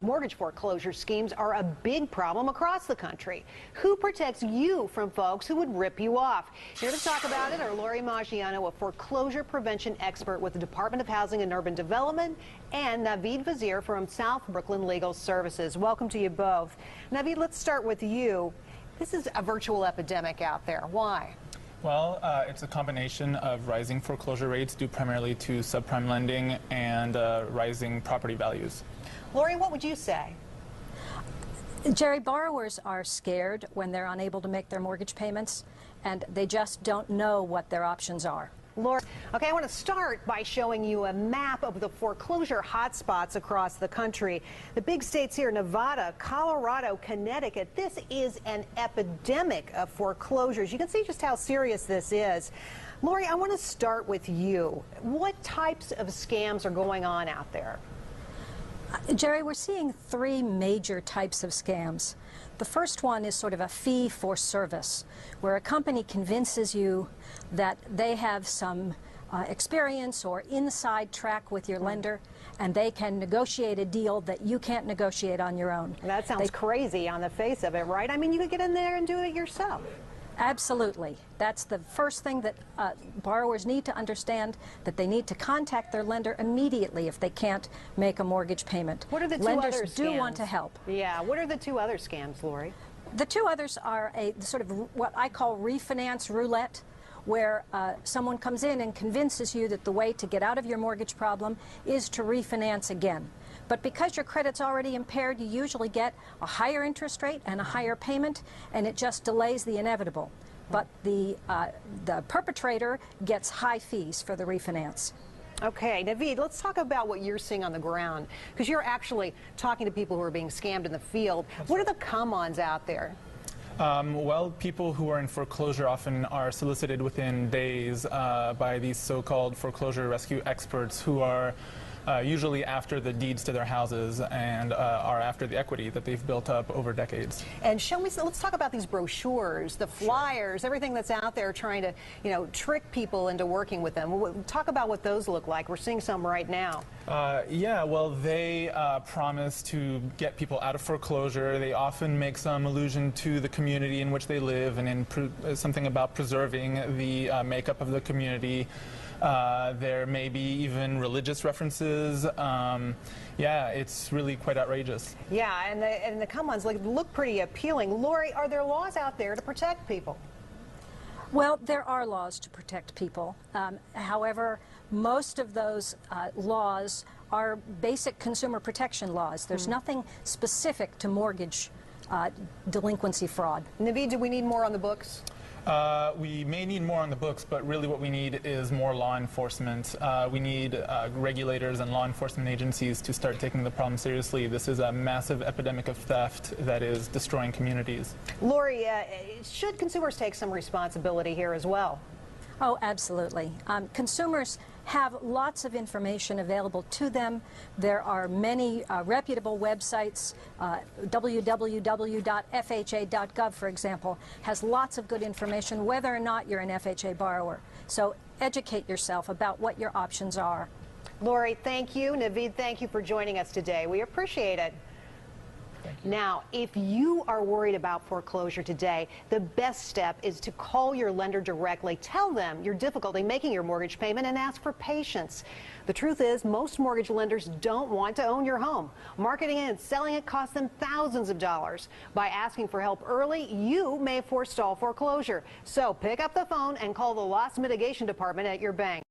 Mortgage foreclosure schemes are a big problem across the country. Who protects you from folks who would rip you off? Here to talk about it are Lori Maggiano, a foreclosure prevention expert with the Department of Housing and Urban Development, and Naveed Vazir from South Brooklyn Legal Services. Welcome to you both. Naveed, let's start with you. This is a virtual epidemic out there. Why? Well, it's a combination of rising foreclosure rates due primarily to subprime lending and rising property values. Lori, what would you say? Jerry, borrowers are scared when they're unable to make their mortgage payments, and they just don't know what their options are. Lori, okay, I want to start by showing you a map of the foreclosure hotspots across the country. The big states here, Nevada, Colorado, Connecticut, this is an epidemic of foreclosures. You can see just how serious this is. Lori, I want to start with you. What types of scams are going on out there? Jerry, we're seeing three major types of scams. The first one is sort of a fee for service, where a company convinces you that they have some experience or inside track with your lender, and they can negotiate a deal that you can't negotiate on your own. That sounds crazy on the face of it, right? I mean, you could get in there and do it yourself. Absolutely. That's the first thing that borrowers need to understand, that they need to contact their lender immediately if they can't make a mortgage payment. What are the two Lenders other scams? do want to help. Yeah. What are the two other scams, Lori? The two others are a sort of what I call refinance roulette, where someone comes in and convinces you that the way to get out of your mortgage problem is to refinance again. But because your credit's already impaired, you usually get a higher interest rate and a higher payment, and it just delays the inevitable. But the perpetrator gets high fees for the refinance. Okay, Naveed, let's talk about what you're seeing on the ground, because you're actually talking to people who are being scammed in the field. What are the come-ons out there? Well, people who are in foreclosure often are solicited within days by these so-called foreclosure rescue experts who are usually after the deeds to their houses and are after the equity that they've built up over decades. And let's talk about these brochures, the flyers, everything that's out there trying to, trick people into working with them. Talk about what those look like. We're seeing some right now. Yeah, well, they promise to get people out of foreclosure. They often make some allusion to the community in which they live and something about preserving the makeup of the community. There may be even religious references. Yeah, it's really quite outrageous. Yeah, and the come-ons look pretty appealing. Lori, are there laws out there to protect people? Well, there are laws to protect people. However, most of those laws are basic consumer protection laws. There's nothing specific to mortgage delinquency fraud. Naveed, do we need more on the books? We may need more on the books, but really what we need is more law enforcement. We need regulators and law enforcement agencies to start taking the problem seriously. This is a massive epidemic of theft that is destroying communities. Lori, should consumers take some responsibility here as well? Oh, absolutely. Consumers have lots of information available to them. There are many reputable websites. www.fha.gov, for example, has lots of good information whether or not you're an FHA borrower. So educate yourself about what your options are. Lori, thank you. Naveed, thank you for joining us today. We appreciate it. Now, if you are worried about foreclosure today, the best step is to call your lender directly. Tell them your difficulty making your mortgage payment and ask for patience. The truth is, most mortgage lenders don't want to own your home. Marketing it and selling it costs them thousands of dollars. By asking for help early, you may forestall foreclosure. So pick up the phone and call the loss mitigation department at your bank.